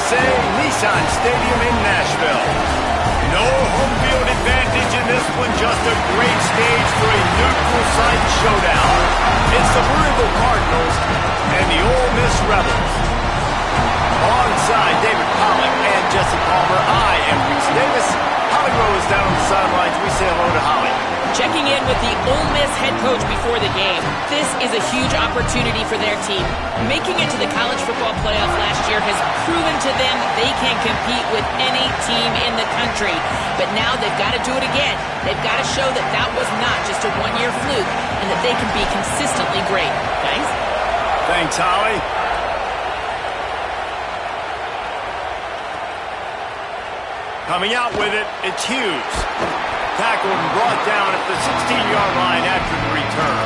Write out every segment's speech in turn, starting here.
USA Nissan Stadium in Nashville. No home field advantage in this one, just a great stage for a neutral site showdown. It's the Louisville Cardinals and the Ole Miss Rebels. Alongside David Pollack and Jesse Palmer, I am Reese Davis. Holly Rowe is down on the sidelines. We say hello to Holly. Checking in with the Ole Miss head coach before the game. This is a huge opportunity for their team. Making it to the college football playoff last year has proven to them they can compete with any team in the country. But now they've got to do it again. They've got to show that that was not just a one-year fluke and that they can be consistently great. Guys? Thanks, Holly. Coming out with it, it's Hughes. Tackled and brought down at the 16-yard line after the return.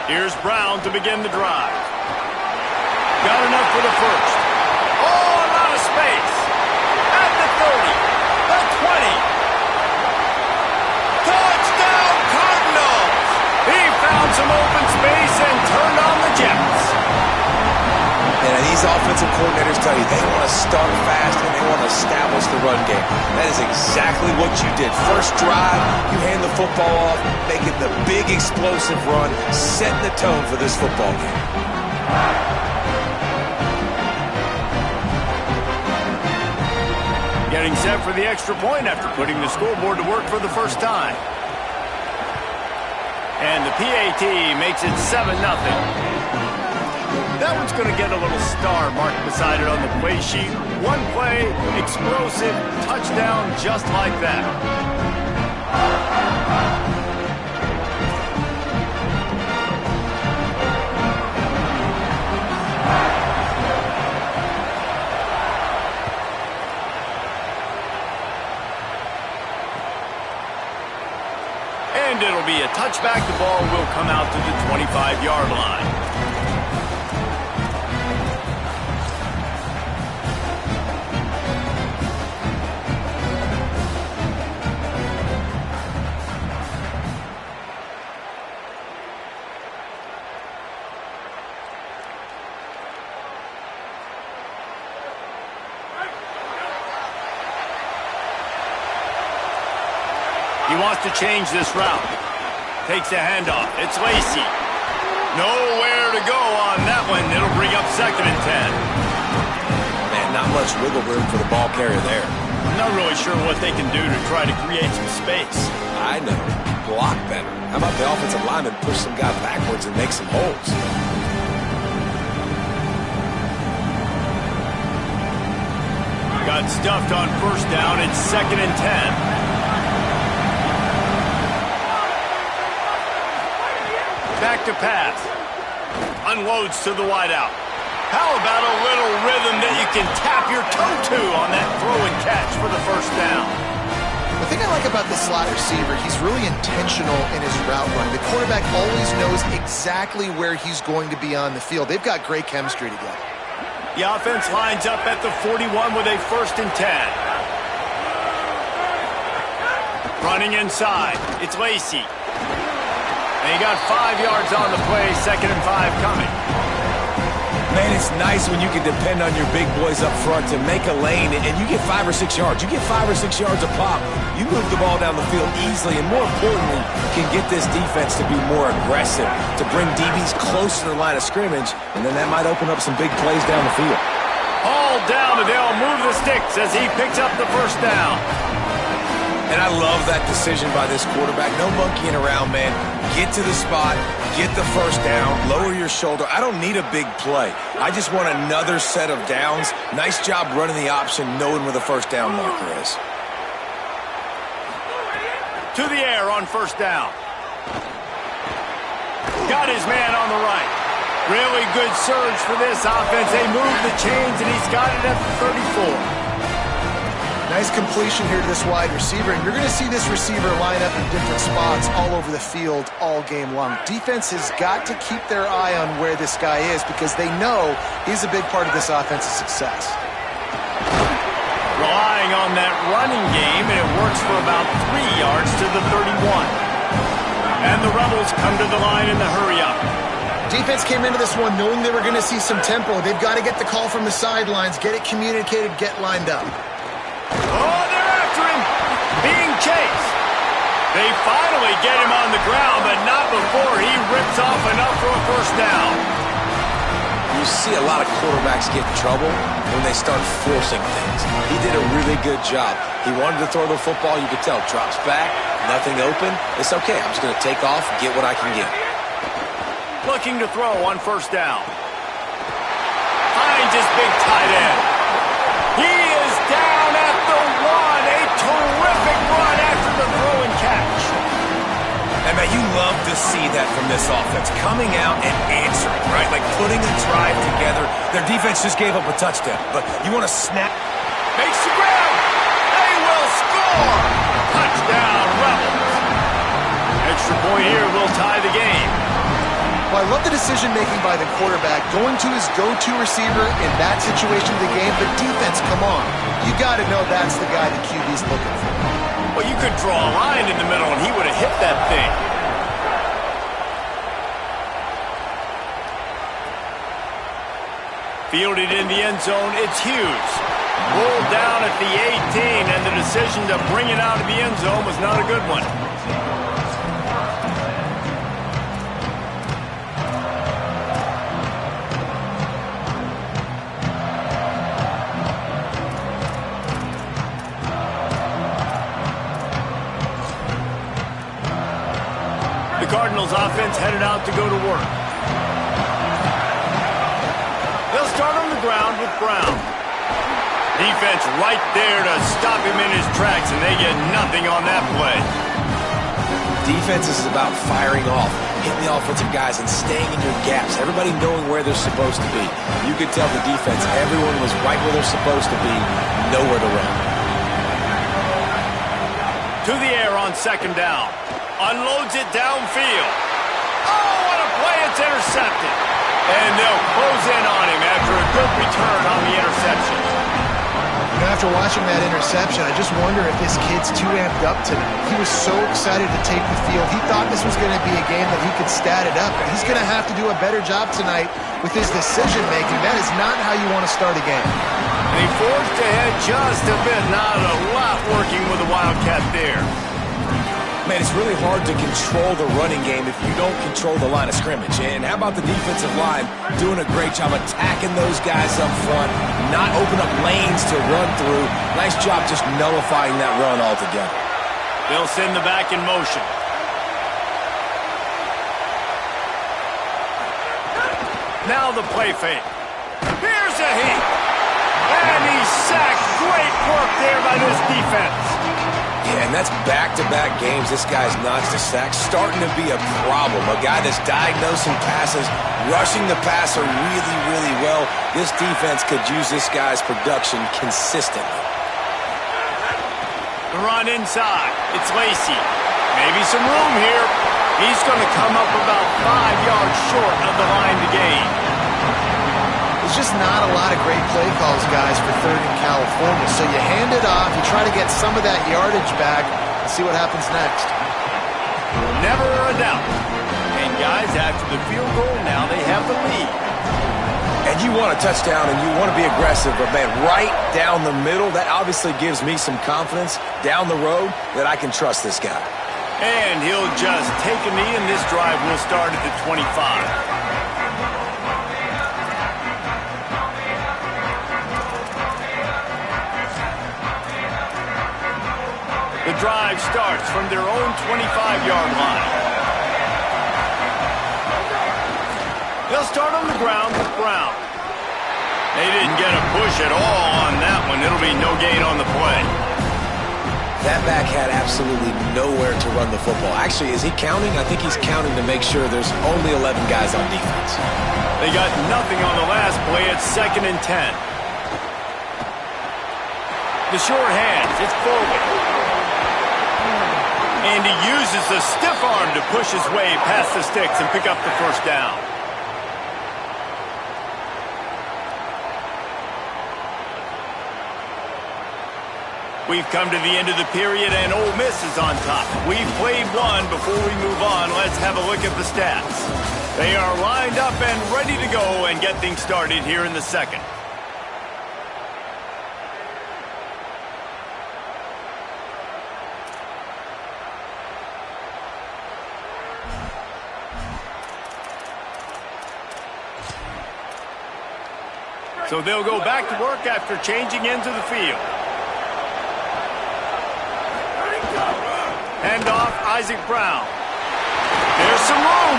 Here's Brown to begin the drive. Got enough for the first. Oh, a lot of space. At the 30, the 20. Touchdown, Cardinals! He found some open space and turned on the Jets. And these offensive coordinators tell you they want to start fast and they want to establish the run game. That is exactly what you did. First drive, you hand the football off, making the big explosive run, setting the tone for this football game. Getting set for the extra point after putting the scoreboard to work for the first time. And the PAT makes it 7-0. That one's going to get a little star marked beside it on the play sheet. One play, explosive, touchdown just like that. And it'll be a touchback. The ball will come out to the 25-yard line. He wants to change this route. Takes a handoff. It's Lacy. Nowhere to go on that one. It'll bring up 2nd and 10. Man, not much wiggle room for the ball carrier there. I'm not really sure what they can do to try to create some space. I know. Block better. How about the offensive lineman push some guy backwards and make some holes? Got stuffed on first down. It's 2nd and 10. Back to pass. Unloads to the wideout. How about a little rhythm that you can tap your toe to on that throw and catch for the first down? The thing I like about the slot receiver, he's really intentional in his route run. The quarterback always knows exactly where he's going to be on the field. They've got great chemistry together. The offense lines up at the 41 with a 1st and 10. Running inside. It's Lacy. And he got 5 yards on the play, 2nd and 5 coming. Man, it's nice when you can depend on your big boys up front to make a lane, and you get 5 or 6 yards. You get 5 or 6 yards a pop. You move the ball down the field easily, and more importantly, can get this defense to be more aggressive, to bring DBs close to the line of scrimmage, and then that might open up some big plays down the field. All down, and they'll move the sticks as he picks up the first down. And I love that decision by this quarterback. No monkeying around, man. Get to the spot, get the first down, lower your shoulder. I don't need a big play. I just want another set of downs. Nice job running the option, knowing where the first down marker is. To the air on first down. Got his man on the right. Really good surge for this offense. They move the chains, and he's got it at the 34. Nice completion here to this wide receiver, and you're going to see this receiver line up in different spots all over the field all game long. Defense has got to keep their eye on where this guy is because they know he's a big part of this offense's success. Relying on that running game, and it works for about 3 yards to the 31. And the Rebels come to the line in the hurry-up. Defense came into this one knowing they were going to see some tempo. They've got to get the call from the sidelines, get it communicated, get lined up. Oh, they're after him. Being chased. They finally get him on the ground, but not before he rips off enough for a first down. You see a lot of quarterbacks get in trouble when they start forcing things. He did a really good job. He wanted to throw the football. You could tell. Drops back, nothing open. It's okay. I'm just going to take off and get what I can get. Looking to throw on first down. Finds his big tight end. He is down at the 1. A terrific run after the throw and catch. And man, you love to see that from this offense. Coming out and answering, right? Like putting a drive together. Their defense just gave up a touchdown. But you want to snap. Makes the grab. They will score. Touchdown, Rebels. Extra point here will tie the game. Well, I love the decision-making by the quarterback, going to his go-to receiver in that situation of the game. But defense, come on. You got to know that's the guy the QB's looking for. Well, you could draw a line in the middle, and he would have hit that thing. Fielded in the end zone, it's Hughes. Rolled down at the 18, and the decision to bring it out of the end zone was not a good one. The Cardinals offense headed out to go to work. They'll start on the ground with Brown. Defense right there to stop him in his tracks, and they get nothing on that play. Defense is about firing off, hitting the offensive guys and staying in your gaps. Everybody knowing where they're supposed to be. You could tell the defense, everyone was right where they're supposed to be, nowhere to run. To the air on second down. Unloads it downfield. Oh, what a play. It's intercepted. And they'll close in on him after a good return on the interception. After watching that interception, I just wonder if this kid's too amped up tonight. He was so excited to take the field. He thought this was going to be a game that he could stat it up. But he's going to have to do a better job tonight with his decision-making. That is not how you want to start a game. They forced ahead just a bit. Not a lot working with the Wildcat there. Man, it's really hard to control the running game if you don't control the line of scrimmage. And how about the defensive line doing a great job attacking those guys up front, not open up lanes to run through. Nice job just nullifying that run altogether. They'll send the back in motion. Now the play fake. Here's a heat. And he's sacked. Great work there by this defense. Yeah, and that's back-to-back games. This guy's notched a sack, starting to be a problem. A guy that's diagnosing passes, rushing the passer really, really well. This defense could use this guy's production consistently. The run inside. It's Lacy. Maybe some room here. He's going to come up about 5 yards short of the line to gain. There's just not a lot of great play calls, guys, for third in California. So you hand it off, you try to get some of that yardage back, and see what happens next. Never a doubt. And guys, after the field goal, now they have the lead. And you want a touchdown and you want to be aggressive, but man, right down the middle, that obviously gives me some confidence down the road that I can trust this guy. And he'll just take a knee, and this drive will start at the 25. The drive starts from their own 25-yard line. They'll start on the ground with Brown. They didn't get a push at all on that one. It'll be no gain on the play. That back had absolutely nowhere to run the football. Actually, is he counting? I think he's counting to make sure there's only 11 guys on defense. They got nothing on the last play. It's 2nd and 10. The sure hands, it's forward. And he uses the stiff arm to push his way past the sticks and pick up the first down. We've come to the end of the period, and Ole Miss is on top. We've played one. Before we move on, let's have a look at the stats. They are lined up and ready to go and get things started here in the second. So they'll go back to work after changing into the field. Hand off, Isaac Brown. There's some room.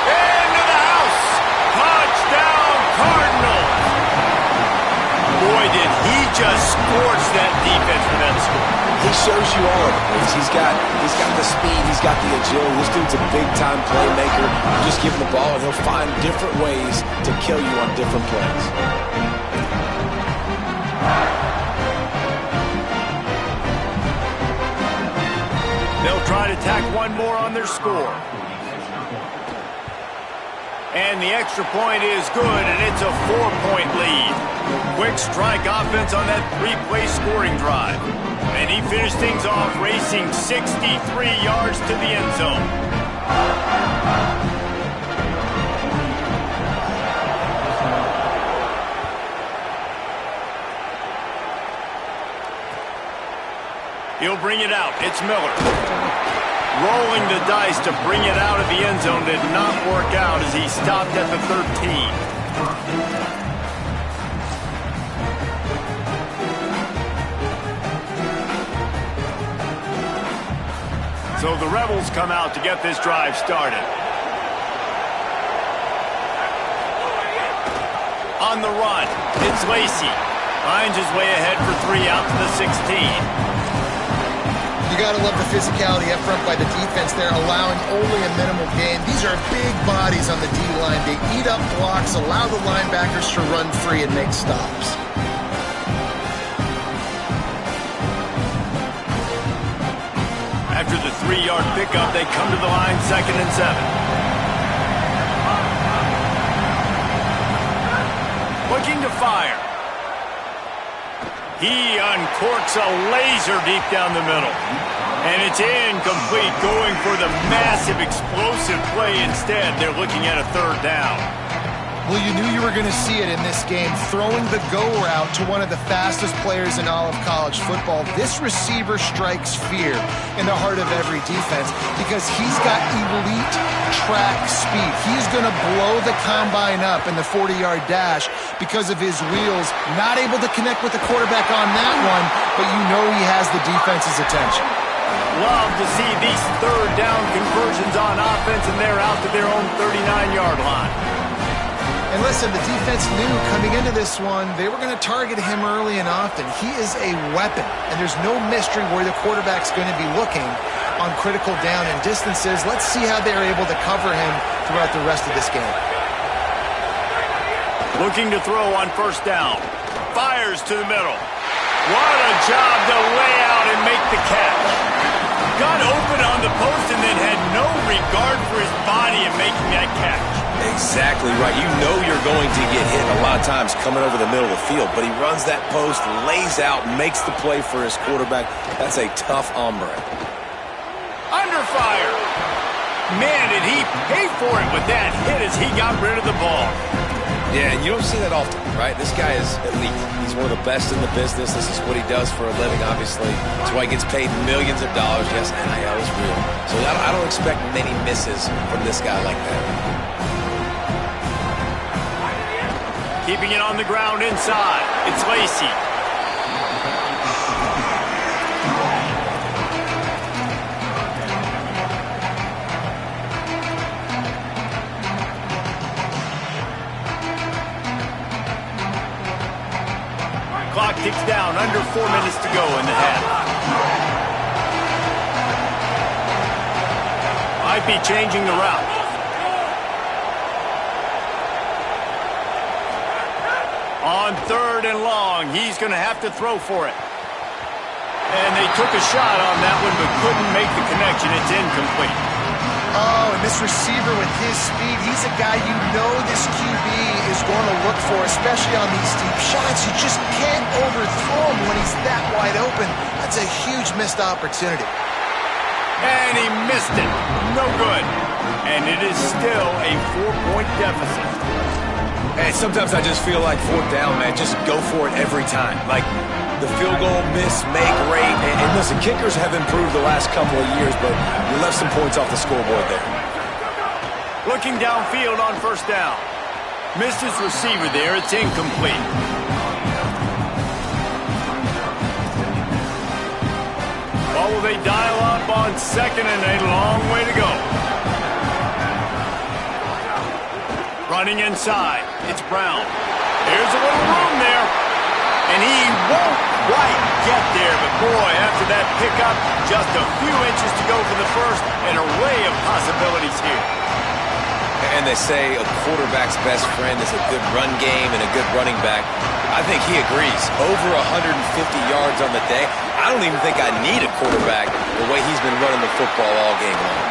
Into the house. Touchdown, Cardinals. Boy, did he just scorch that defense for that score. He shows you all of it. He's got the speed, he's got the agility. This dude's a big-time playmaker. You just give him the ball, and he'll find different ways to kill you on different plays. They'll try to tack one more on their score. And the extra point is good, and it's a 4-point lead. Quick strike offense on that 3-play scoring drive. And he finished things off racing 63 yards to the end zone. He'll bring it out. It's Miller. Rolling the dice to bring it out of the end zone did not work out as he stopped at the 13. So the Rebels come out to get this drive started. On the run, it's Lacy. Finds his way ahead for 3 out to the 16. You got to love the physicality up front by the defense there, allowing only a minimal gain. These are big bodies on the D-line. They eat up blocks, allow the linebackers to run free and make stops. After the 3-yard pickup, they come to the line 2nd and 7. Looking to fire. He uncorks a laser deep down the middle. And it's incomplete, going for the massive explosive play instead. They're looking at a 3rd down. Well, you knew you were going to see it in this game, throwing the go route to one of the fastest players in all of college football. This receiver strikes fear in the heart of every defense because he's got elite track speed. He's going to blow the combine up in the 40-yard dash because of his wheels. Not able to connect with the quarterback on that one, but you know he has the defense's attention. Love to see these 3rd down conversions on offense, and they're out to their own 39-yard line. And listen, the defense knew coming into this one, they were going to target him early and often. He is a weapon, and there's no mystery where the quarterback's going to be looking on critical down and distances. Let's see how they're able to cover him throughout the rest of this game. Looking to throw on 1st down. Fires to the middle. What a job to lay out and make the catch. Got open on the post and then had no regard for his body in making that catch. Exactly right. You know you're going to get hit a lot of times coming over the middle of the field, but he runs that post, lays out, makes the play for his quarterback. That's a tough hombre. Under fire. Man, did he pay for it with that hit as he got rid of the ball. Yeah, and you don't see that often, right? This guy is elite. He's one of the best in the business. This is what he does for a living, obviously. That's why he gets paid millions of dollars. Yes, NIL is real. So I don't expect many misses from this guy like that. Keeping it on the ground inside. It's Lacy. Clock ticks down, under 4 minutes to go in the half. Might be changing the route. On 3rd and long, he's going to have to throw for it. And they took a shot on that one, but couldn't make the connection. It's incomplete. Oh, and this receiver with his speed, he's a guy you know this QB is going to look for, especially on these deep shots. You just can't overthrow him when he's that wide open. That's a huge missed opportunity. And he missed it. No good. And it is still a 4-point deficit. And sometimes I just feel like 4th down, man. Just go for it every time. Like the field goal miss, make rate. And listen, kickers have improved the last couple of years, but we left some points off the scoreboard there. Looking downfield on 1st down. Missed his receiver there. It's incomplete. Or will they dial up on 2nd and a long way to go? Running inside. It's Brown. Here's a little room there. And he won't quite get there. But boy, after that pickup, just a few inches to go for the first. An array of possibilities here. And they say a quarterback's best friend is a good run game and a good running back. I think he agrees. Over 150 yards on the day. I don't even think I need a quarterback the way he's been running the football all game long.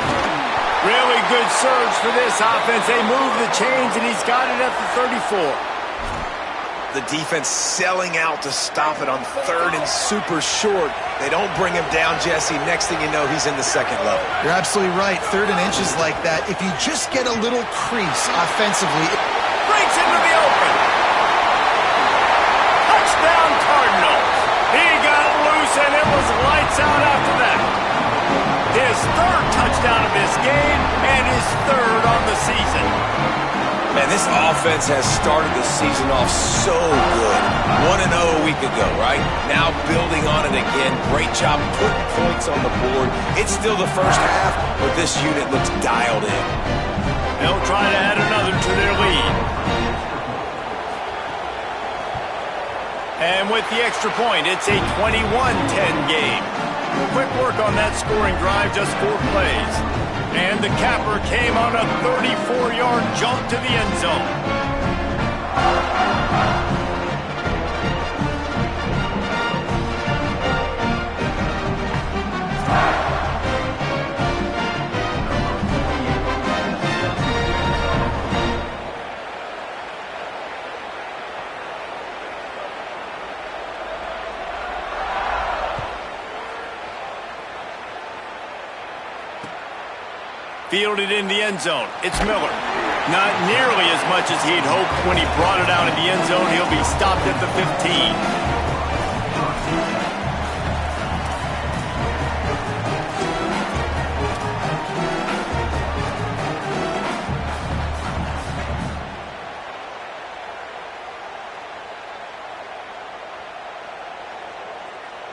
Really good surge for this offense. They move the chains, and he's got it at the 34. The defense selling out to stop it on 3rd and super short. They don't bring him down, Jesse. Next thing you know, he's in the 2nd level. You're absolutely right. 3rd and inches like that, if you just get a little crease offensively. Breaks into the open. Touchdown Cardinals. He got loose, and it was lights out after that. His 3rd touchdown of this game, and his 3rd on the season. Man, this offense has started the season off so good. 1-0 a week ago, right? Now building on it again. Great job putting points on the board. It's still the first half, but this unit looks dialed in. They'll try to add another to their lead. And with the extra point, it's a 21-10 game. Quick work on that scoring drive, just 4 plays. And the capper came on a 34-yard jump to the end zone. Fielded in the end zone. It's Miller. Not nearly as much as he'd hoped when he brought it out in the end zone. He'll be stopped at the 15.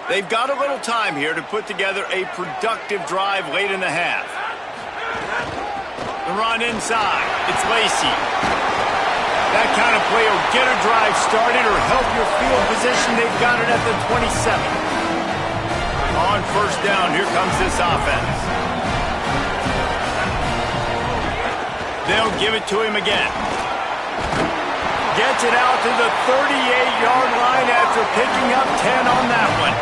They've got a little time here to put together a productive drive late in the half. The run inside. It's Lacy. That kind of play will get a drive started or help your field position. They've got it at the 27. On 1st down, here comes this offense. They'll give it to him again. Gets it out to the 38-yard line after picking up 10 on that one.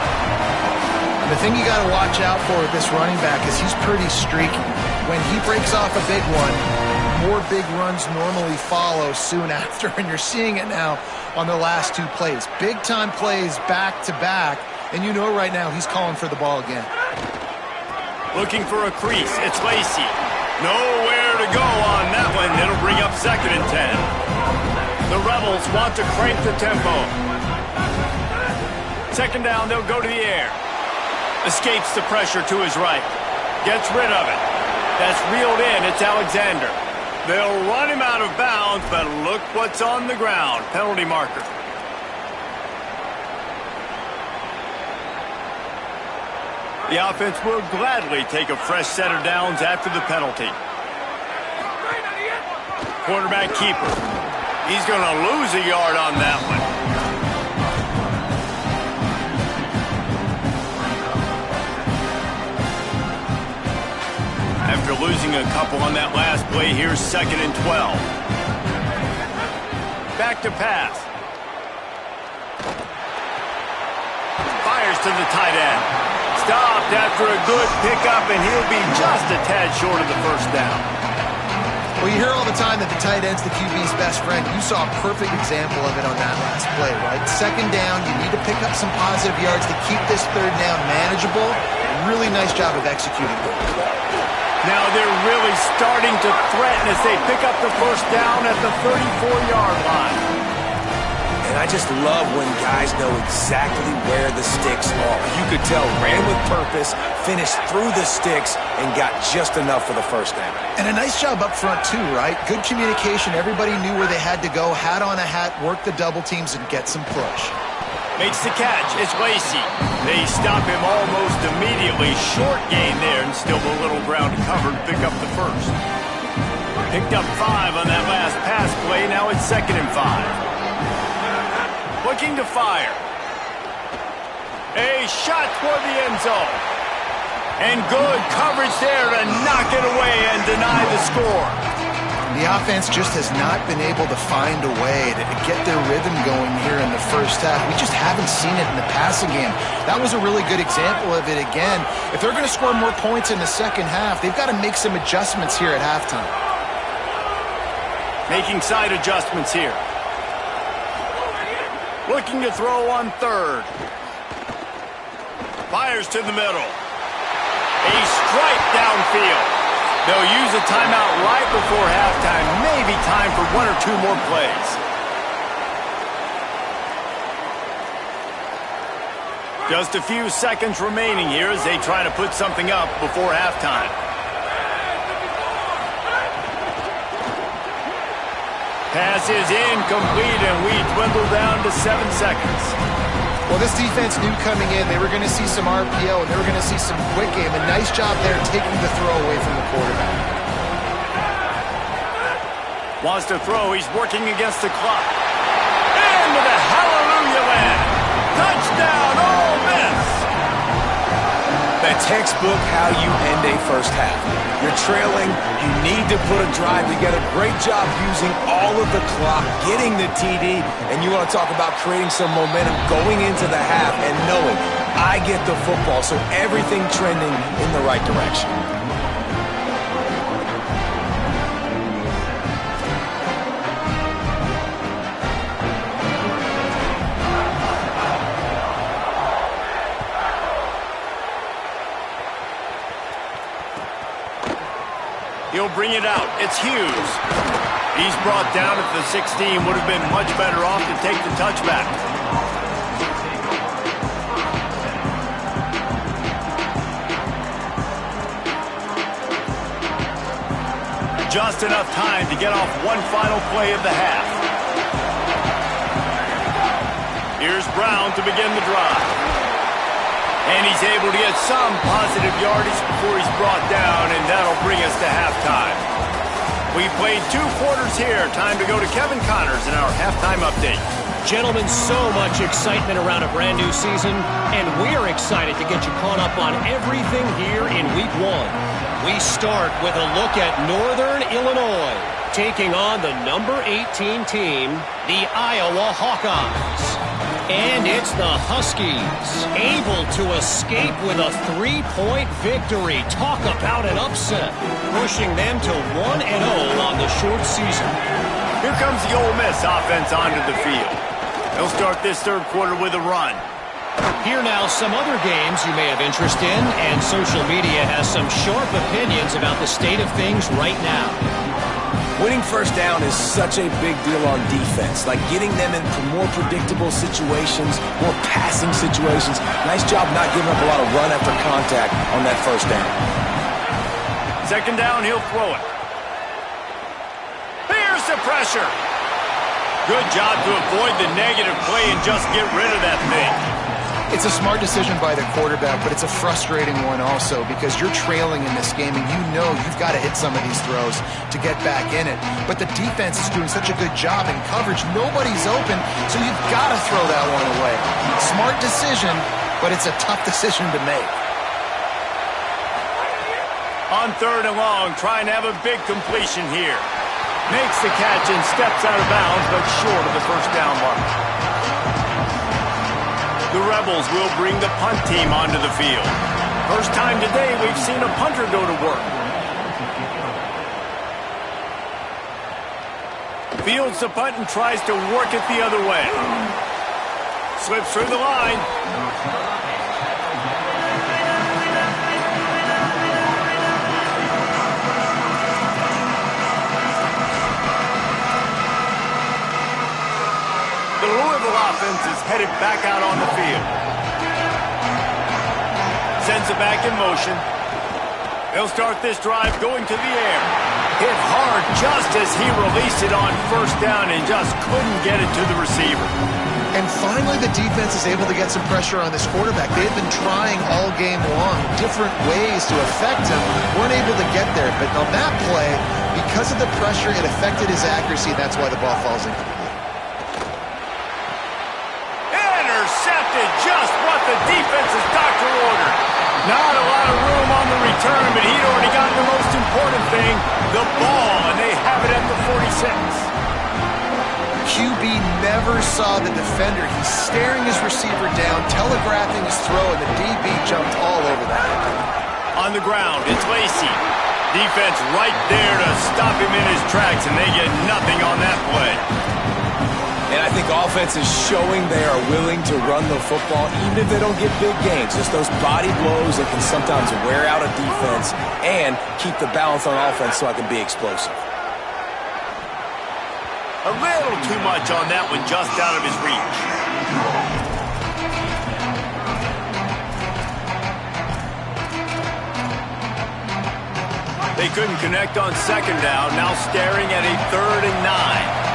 The thing you got to watch out for with this running back is he's pretty streaky. When he breaks off a big one, more big runs normally follow soon after, and you're seeing it now on the last 2 plays. Big-time plays back-to-back, and you know right now he's calling for the ball again. Looking for a crease. It's Lacy. Nowhere to go on that one. It'll bring up 2nd and 10. The Rebels want to crank the tempo. 2nd down, they'll go to the air. Escapes the pressure to his right. Gets rid of it. That's reeled in. It's Alexander. They'll run him out of bounds, but look what's on the ground. Penalty marker. The offense will gladly take a fresh set of downs after the penalty. Quarterback keeper. He's going to lose a yard on that one. After losing a couple on that last play, here's 2nd and 12. Back to pass. Fires to the tight end. Stopped after a good pickup, and he'll be just a tad short of the first down. Well, you hear all the time that the tight end's the QB's best friend. You saw a perfect example of it on that last play, right? Second down, you need to pick up some positive yards to keep this third down manageable. Really nice job of executing it. Now they're really starting to threaten as they pick up the first down at the 34-yard line. And I just love when guys know exactly where the sticks are. You could tell ran with purpose, finished through the sticks, and got just enough for the first down. And a nice job up front too, right? Good communication. Everybody knew where they had to go. Hat on a hat, work the double teams, and get some push. Makes the catch. It's Lacy. They stop him almost immediately. Short gain there, and still a little ground to cover to pick up the first. Picked up 5 on that last pass play. Now it's 2nd and 5. Looking to fire. A shot toward the end zone. And good coverage there to knock it away and deny the score. The offense just has not been able to find a way to get their rhythm going here in the first half. We just haven't seen it in the passing game. That was a really good example of it again. If they're going to score more points in the second half, they've got to make some adjustments here at halftime. Making side adjustments here. Looking to throw on 3rd. Fires to the middle. A strike downfield. They'll use a timeout right before halftime. Maybe time for 1 or 2 more plays. Just a few seconds remaining here as they try to put something up before halftime. Pass is incomplete, and we dwindle down to 7 seconds. Well, this defense knew coming in they were going to see some RPO and they were going to see some quick game. A nice job there taking the throw away from the quarterback. Wants to throw. He's working against the clock. Into the hallelujah land. Touchdown, Ole Miss. The textbook how you end a first half. You're trailing. You need to put a drive together. Great job using all of the clock, getting the TD, and you want to talk about creating some momentum going into the half and knowing I get the football, so everything trending in the right direction. He'll bring it out. It's Hughes. He's brought down at the 16. Would have been much better off to take the touchback. Just enough time to get off one final play of the half. Here's Brown to begin the drive. And he's able to get some positive yardage before he's brought down, and that'll bring us to halftime. We played 2 quarters here. Time to go to Kevin Connors in our halftime update. Gentlemen, so much excitement around a brand new season, and we're excited to get you caught up on everything here in Week 1. We start with a look at Northern Illinois, taking on the number 18 team, the Iowa Hawkeyes. And it's the Huskies, able to escape with a 3-point victory. Talk about an upset, pushing them to 1-0 on the short season. Here comes the Ole Miss offense onto the field. They'll start this third quarter with a run. Here now some other games you may have interest in, and social media has some sharp opinions about the state of things right now. Winning first down is such a big deal on defense, like getting them into more predictable situations, more passing situations. Nice job not giving up a lot of run after contact on that first down. Second down, he'll throw it. Here's the pressure. Good job to avoid the negative play and just get rid of that thing. It's a smart decision by the quarterback, but it's a frustrating one also because you're trailing in this game and you know you've got to hit some of these throws to get back in it. But the defense is doing such a good job in coverage. Nobody's open, so you've got to throw that one away. Smart decision, but it's a tough decision to make. On 3rd and long, trying to have a big completion here. Makes the catch and steps out of bounds, but short of the first down mark. The Rebels will bring the punt team onto the field. First time today we've seen a punter go to work. Fields the punt and tries to work it the other way. Slips through the line. The Louisville offense is headed back out on the field. Sends it back in motion. They'll start this drive going to the air. Hit hard just as he released it on first down and just couldn't get it to the receiver. And finally, the defense is able to get some pressure on this quarterback. They've been trying all game long different ways to affect him. Weren't able to get there. But on that play, because of the pressure, it affected his accuracy. That's why the ball falls incomplete. Intercepted, just what the defense's doctor ordered. Not a lot of room on the return, but he'd already got the most important thing, the ball, and they have it at the 46. QB never saw the defender. He's staring his receiver down, telegraphing his throw, and the DB jumped all over that. On the ground, it's Lacy. Defense right there to stop him in his tracks, and they get nothing on that play. And I think offense is showing they are willing to run the football, even if they don't get big gains. Just those body blows that can sometimes wear out a defense and keep the balance on offense so I can be explosive. A little too much on that one, just out of his reach. They couldn't connect on second down, now staring at a 3rd and 9.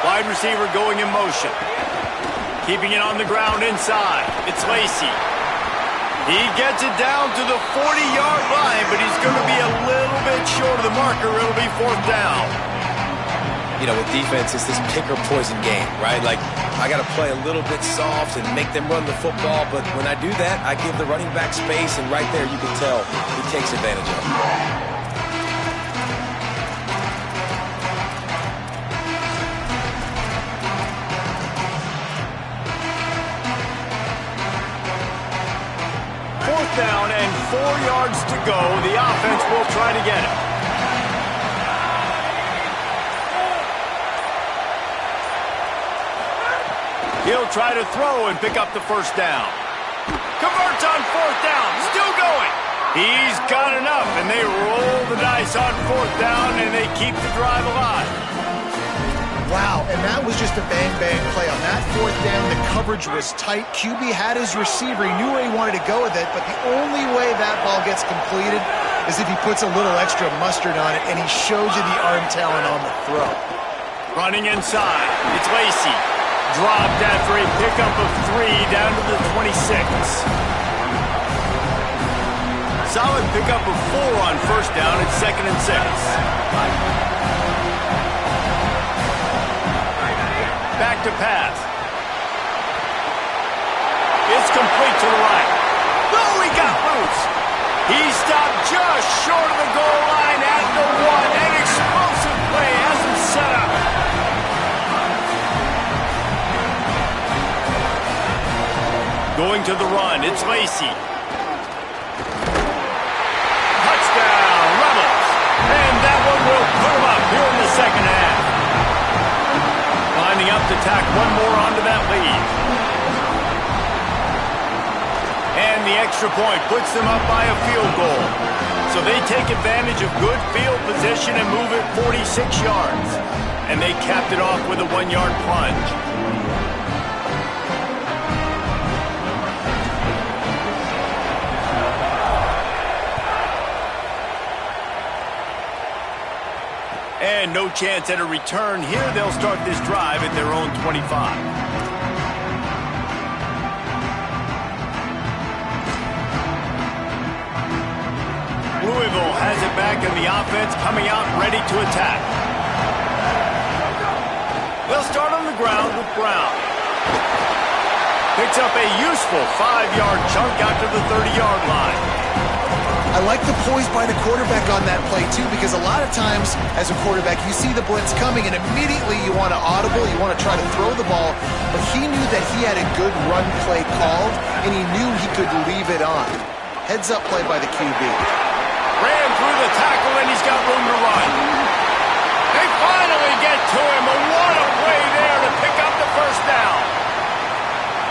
Wide receiver going in motion. Keeping it on the ground inside. It's Lacy. He gets it down to the 40-yard line, but he's going to be a little bit short of the marker. It'll be 4th down. You know, with defense, it's this pick or poison game, right? Like, I got to play a little bit soft and make them run the football, but when I do that, I give the running back space, and right there you can tell he takes advantage of it. Down and 4 yards to go. The offense will try to get it. He'll try to throw and pick up the first down. Converts on 4th down. Still going. He's got enough, and they roll the dice on 4th down, and they keep the drive alive. Wow, and that was just a bang-bang play. On that 4th down, the coverage was tight. QB had his receiver. He knew where he wanted to go with it, but the only way that ball gets completed is if he puts a little extra mustard on it, and he shows you the arm talent on the throw. Running inside, it's Lacy. Dropped after a pickup of 3 down to the 26. Solid pickup of 4 on first down. It's 2nd and 6. Back to pass. It's complete to the right. Oh, he got loose. He stopped just short of the goal line at the 1. An explosive play has him set up. Going to the run, it's Lacy. Touchdown, Rebels. And that one will put him up here in the second half. Lining up to tack one more onto that lead. And the extra point puts them up by a field goal. So they take advantage of good field position and move it 46 yards. And they capped it off with a 1-yard plunge. And no chance at a return here. They'll start this drive at their own 25. Louisville has it back, and the offense coming out ready to attack. They'll start on the ground with Brown. Picks up a useful 5-yard chunk out to the 30-yard line. I like the poise by the quarterback on that play, too, because a lot of times as a quarterback, you see the blitz coming, and immediately you want to audible, you want to try to throw the ball, but he knew that he had a good run play called, and he knew he could leave it on. Heads-up play by the QB. Ran through the tackle, and he's got room to run. They finally get to him, and what a play there to pick up the first down.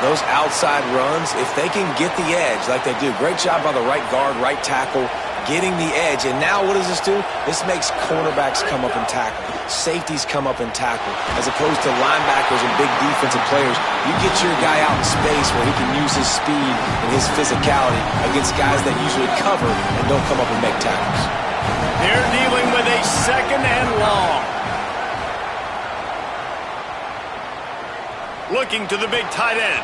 Those outside runs, if they can get the edge like they do, great job by the right guard, right tackle, getting the edge. And now what does this do? This makes cornerbacks come up and tackle. Safeties come up and tackle. As opposed to linebackers and big defensive players, you get your guy out in space where he can use his speed and his physicality against guys that usually cover and don't come up and make tackles. They're dealing with a second and long. Looking to the big tight end.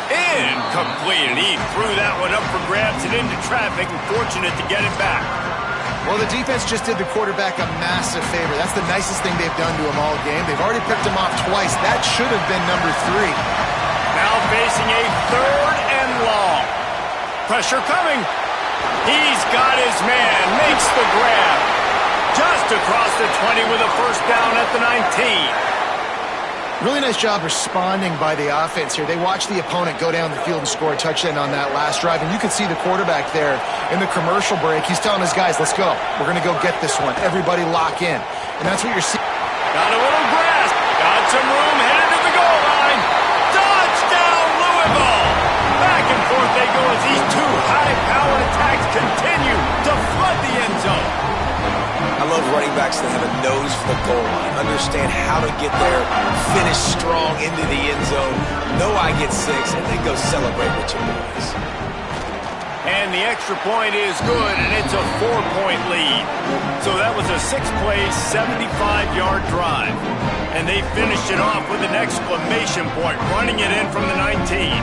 Incomplete. He threw that one up for grabs and into traffic, and fortunate to get it back. Well, the defense just did the quarterback a massive favor. That's the nicest thing they've done to him all game. They've already picked him off twice. That should have been number 3. Now facing a third and long. Pressure coming. He's got his man. Makes the grab. Just across the 20 with a first down at the 19. Really nice job responding by the offense here. They watched the opponent go down the field and score a touchdown on that last drive, and you can see the quarterback there in the commercial break. He's telling his guys, let's go. We're going to go get this one. Everybody lock in. And that's what you're seeing. Got a little grass. Got some room. Headed to the goal line. Touchdown, Louisville. Back and forth they go as these two high-powered attacks continue to flood the end zone. I love running backs that have a nose for the goal line, understand how to get there, finish strong into the end zone, know I get 6, and then go celebrate with your boys. And the extra point is good, and it's a 4-point lead. So that was a 6-play, 75-yard drive. And they finished it off with an exclamation point, running it in from the 19.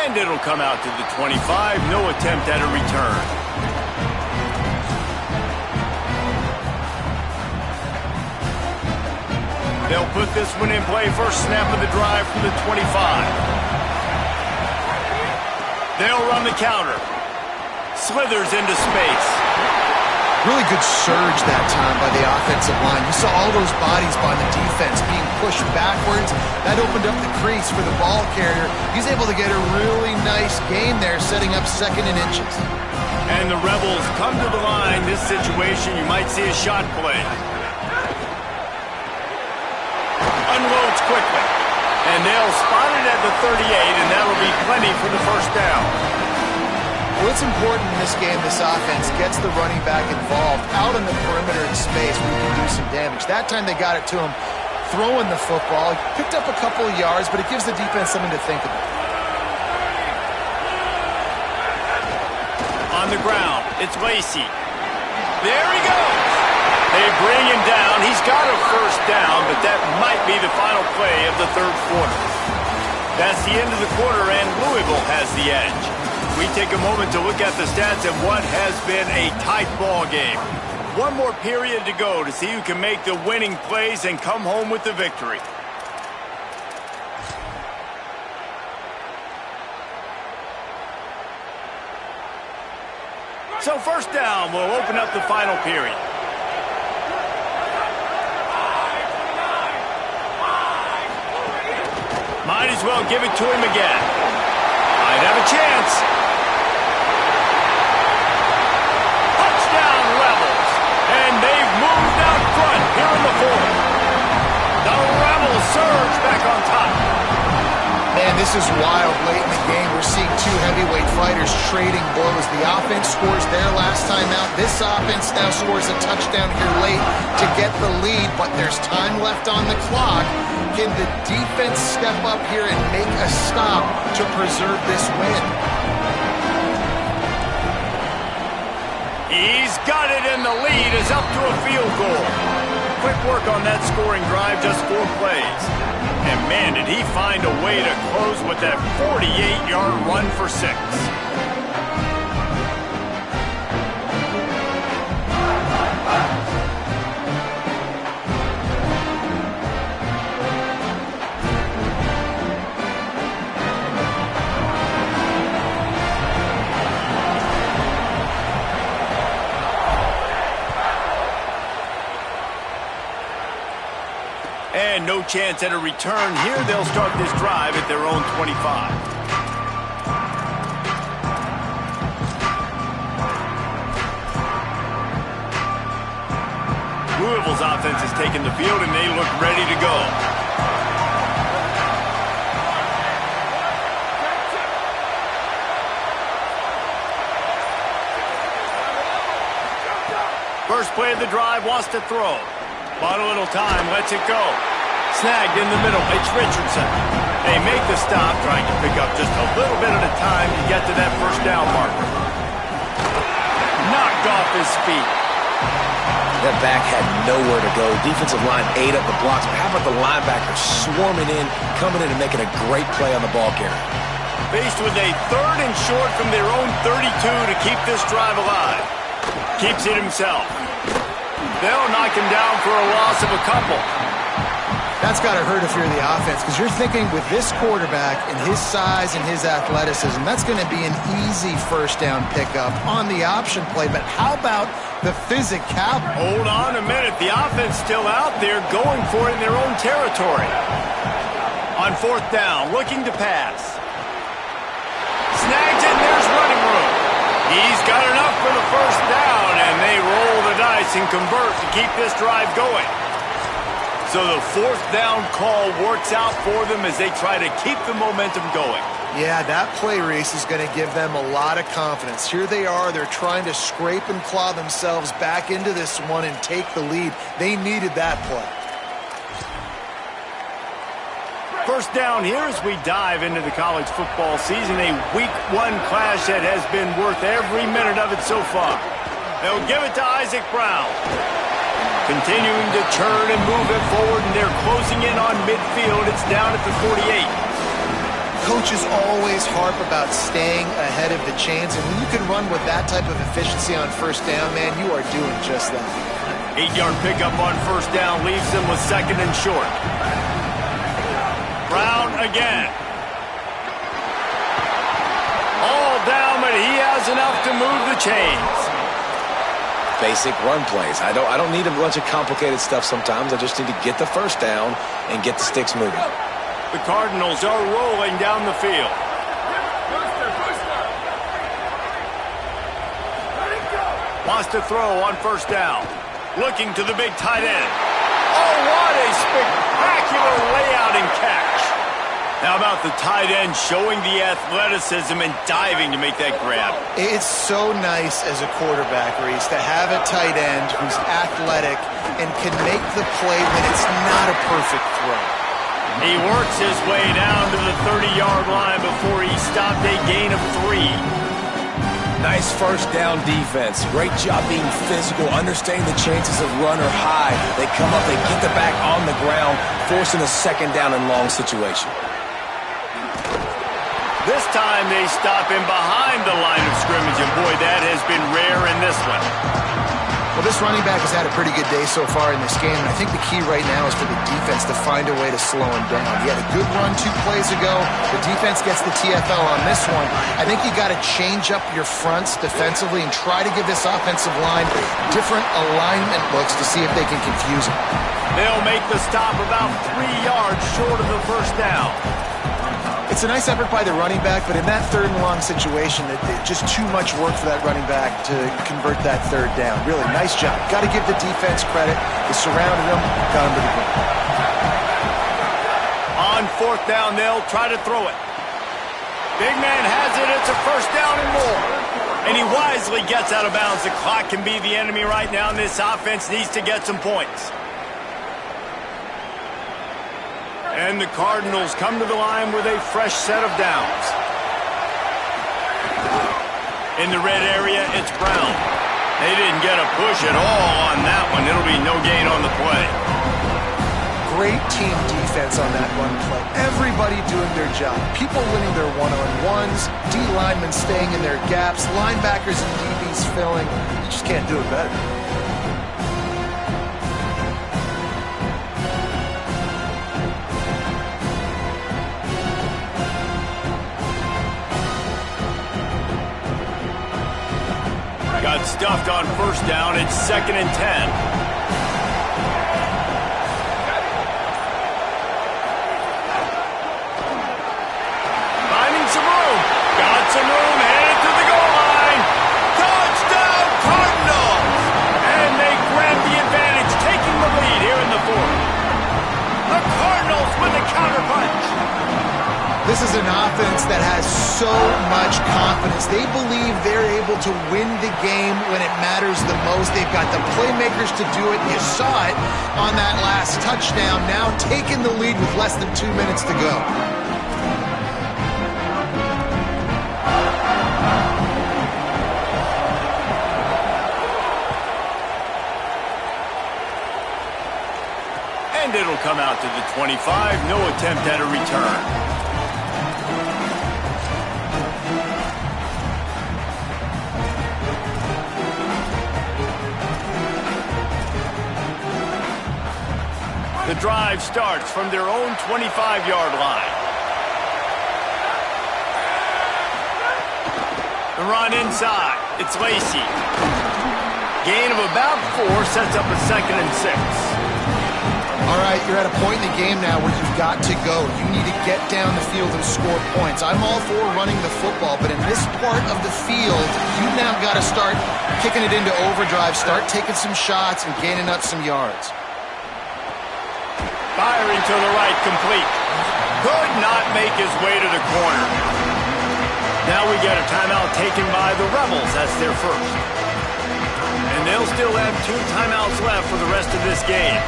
And it'll come out to the 25. No attempt at a return. They'll put this one in play. First snap of the drive from the 25. They'll run the counter. Slithers into space. Really good surge that time by the offensive line. You saw all those bodies by the defense being pushed backwards. That opened up the crease for the ball carrier. He's able to get a really nice gain there, setting up 2nd and inches. And the Rebels come to the line. This situation, you might see a shot play. Unloads quickly. And they'll spot it at the 38, and that'll be plenty for the first down. Well, it's important in this game, this offense gets the running back involved out on the perimeter in space where you can do some damage. That time they got it to him throwing the football. He picked up a couple of yards, but it gives the defense something to think about. On the ground, it's Lacey. There he goes. They bring him down. He's got a first down, but that might be the final play of the third quarter. That's the end of the quarter, and Louisville has the edge. We take a moment to look at the stats of what has been a tight ball game. One more period to go to see who can make the winning plays and come home with the victory. So first down will open up the final period. Might as well give it to him again. Might have a chance. Touchdown Rebels. And they've moved out front here in the fourth. The Rebels surge back on top. Man, this is wild late in the game. We're seeing two heavyweight fighters trading blows. The offense scores their last time out. This offense now scores a touchdown here late to get the lead, but there's time left on the clock. Can the defense step up here and make a stop to preserve this win? He's got it, and the lead is up to a field goal. Quick work on that scoring drive, just 4 plays. And man, did he find a way to close with that 48-yard run for 6. And no chance at a return here. They'll start this drive at their own 25. Louisville's offense has taken the field, and they look ready to go. First play of the drive, wants to throw. Bought a little time, lets it go. Snagged in the middle, it's Richardson. They make the stop, trying to pick up just a little bit at a time to get to that first down marker. Knocked off his feet. That back had nowhere to go. Defensive line ate up the blocks. But how about the linebackers swarming in, coming in and making a great play on the ball carrier? Faced with a 3rd and short from their own 32 to keep this drive alive. Keeps it himself. They'll knock him down for a loss of a couple. That's got to hurt if you're the offense, because you're thinking with this quarterback and his size and his athleticism, that's going to be an easy first down pickup on the option play. But how about the physicality? Hold on a minute. The offense still out there going for it in their own territory. On 4th down, looking to pass. Snags it, and there's running room. He's got enough for the first down, and they roll the dice and convert to keep this drive going. So the 4th down call works out for them as they try to keep the momentum going. Yeah, that play, Reese, is going to give them a lot of confidence. Here they are. They're trying to scrape and claw themselves back into this one and take the lead. They needed that play. First down here as we dive into the college football season. A week 1 clash that has been worth every minute of it so far. They'll give it to Isaac Brown. Continuing to turn and move it forward, and they're closing in on midfield. It's down at the 48. Coaches always harp about staying ahead of the chains, and when you can run with that type of efficiency on first down, man, you are doing just that. 8-yard pickup on first down leaves them with 2nd and short. Brown again. All down, but he has enough to move the chains. Basic run plays. I don't need a bunch of complicated stuff sometimes. I just need to get the first down and get the sticks moving. The Cardinals are rolling down the field. Wants to throw on first down. Looking to the big tight end. Oh, what a spectacular layout and catch. How about the tight end showing the athleticism and diving to make that grab? It's so nice as a quarterback, Reese, to have a tight end who's athletic and can make the play when it's not a perfect throw. He works his way down to the 30-yard line before he stopped a gain of 3. Nice first down defense. Great job being physical, understanding the chances of run or hide. They come up, they get the back on the ground, forcing a 2nd down and long situation. This time they stop him behind the line of scrimmage, and boy, that has been rare in this one. Well, this running back has had a pretty good day so far in this game, and I think the key right now is for the defense to find a way to slow him down. He had a good run 2 plays ago. The defense gets the TFL on this one. I think you got to change up your fronts defensively and try to give this offensive line different alignment looks to see if they can confuse him. They'll make the stop about 3 yards short of the first down. It's a nice effort by the running back, but in that 3rd and long situation, it's just too much work for that running back to convert that 3rd down. Really, nice job. Got to give the defense credit. They surrounded him, got him to the ground. On 4th down, they'll try to throw it. Big man has it. It's a first down and more. And he wisely gets out of bounds. The clock can be the enemy right now, and this offense needs to get some points. And the Cardinals come to the line with a fresh set of downs. In the red area, it's Brown. They didn't get a push at all on that one. It'll be no gain on the play. Great team defense on that run play. Everybody doing their job. People winning their one-on-ones, D linemen staying in their gaps, linebackers and DBs filling. You just can't do it better. Got stuffed on first down. It's 2nd and 10. This is an offense that has so much confidence. They believe they're able to win the game when it matters the most. They've got the playmakers to do it. You saw it on that last touchdown. Now taking the lead with less than 2 minutes to go. And it'll come out to the 25. No attempt at a return. The drive starts from their own 25-yard line. The run inside. It's Lacy. Gain of about 4 sets up a 2nd and 6. All right, you're at a point in the game now where you've got to go. You need to get down the field and score points. I'm all for running the football, but in this part of the field, you've now got to start kicking it into overdrive, start taking some shots and gaining up some yards. Firing to the right, complete. Could not make his way to the corner. Now we get a timeout taken by the Rebels. That's their first. And they'll still have 2 timeouts left for the rest of this game.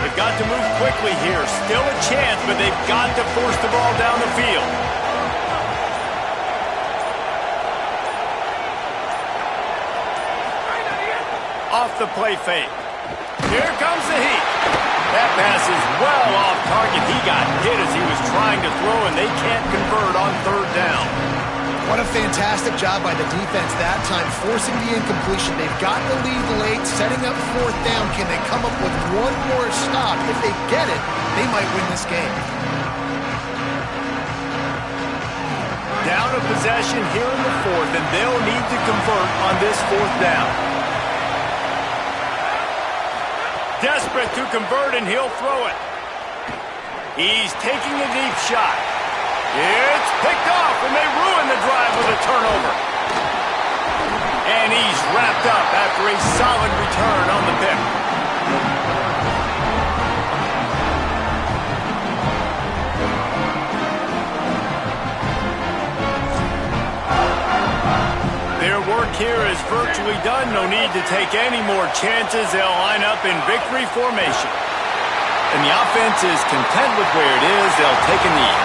They've got to move quickly here. Still a chance, but they've got to force the ball down the field. Off the play fake. Here comes the heat. That pass is well off target. He got hit as he was trying to throw, and they can't convert on 3rd down. What a fantastic job by the defense that time, forcing the incompletion. They've got the lead late, setting up 4th down. Can they come up with one more stop? If they get it, they might win this game. Down a possession here in the 4th, and they'll need to convert on this 4th down. Desperate to convert, and he'll throw it. He's taking a deep shot. It's picked off, and they ruin the drive with a turnover. And he's wrapped up after a solid return on the pick. Their work here is virtually done. No need to take any more chances. They'll line up in victory formation. And the offense is content with where it is. They'll take a knee.